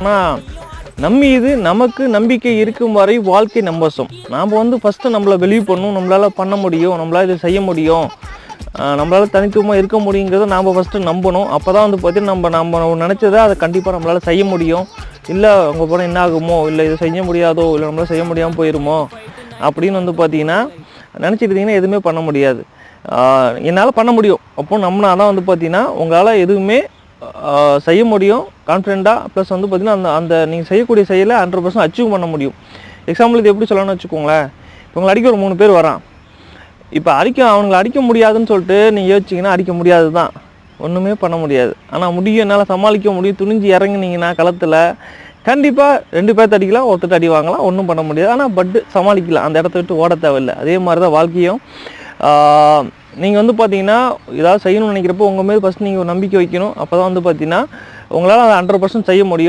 ஆனால் இது நமக்கு நம்பிக்கை இருக்கும் வரை வாழ்க்கை நம்பசம். நாம் வந்து ஃபஸ்ட்டு நம்மளை பிலீவ் பண்ணணும், நம்மளால் பண்ண முடியும், நம்மளால் இதை செய்ய முடியும், நம்மளால் தனித்துவமாக இருக்க முடியுங்கிறத நாம் ஃபஸ்ட்டு நம்பணும். அப்போ தான் வந்து பார்த்திங்கன்னா நம்ம நினச்சதை அதை கண்டிப்பாக நம்மளால் செய்ய முடியும். இல்லை அங்கே போனால் என்ன ஆகுமோ, இல்லை இதை செய்ய முடியாதோ, இல்லை நம்மளால் செய்ய முடியாமல் போயிடுமோ அப்படின்னு வந்து பார்த்திங்கன்னா நினச்சிக்கிட்டிங்கன்னா எதுவுமே பண்ண முடியாது. என்னால் பண்ண முடியும் அப்போ நம்மனா தான் வந்து பார்த்திங்கன்னா உங்களால் எதுவுமே செய்ய முடியும் கான்ஃபிடெண்ட்டாக. ப்ளஸ் வந்து பார்த்திங்கன்னா அந்த நீங்கள் செய்யக்கூடிய செயலை 100% அச்சீவ் பண்ண முடியும். எக்ஸாம்பிள் இது எப்படி சொல்லணும்னு வச்சுக்கோங்களேன். இப்போ உங்களை அடிக்க ஒரு 3 பேர் வரான். இப்போ அவனுங்களை அடிக்க முடியாதுன்னு சொல்லிட்டு நீங்கள் யோசிச்சிங்கன்னா அடிக்க முடியாது தான், ஒன்றுமே பண்ண முடியாது. ஆனால் முடியும், என்னால் சமாளிக்க முடியும், துணிஞ்சு இறங்குனீங்கன்னா களத்தில் கண்டிப்பாக 2 பேர்த்து அடிக்கலாம், ஒருத்தர் அடி வாங்கலாம், ஒன்றும் பண்ண முடியாது. ஆனால் சமாளிக்கலாம், அந்த இடத்த விட்டு ஓட தேவையில்லை. அதே மாதிரி தான் வாழ்க்கையும். நீங்கள் வந்து பார்த்தீங்கன்னா ஏதாவது செய்யணும்னு நினைக்கிறப்போ உங்கள் மேலே ஃபஸ்ட் நீங்கள் ஒரு நம்பிக்கை வைக்கணும். அப்போ தான் வந்து பார்த்தீங்கன்னா உங்களால் அதை 100% செய்ய முடியும்.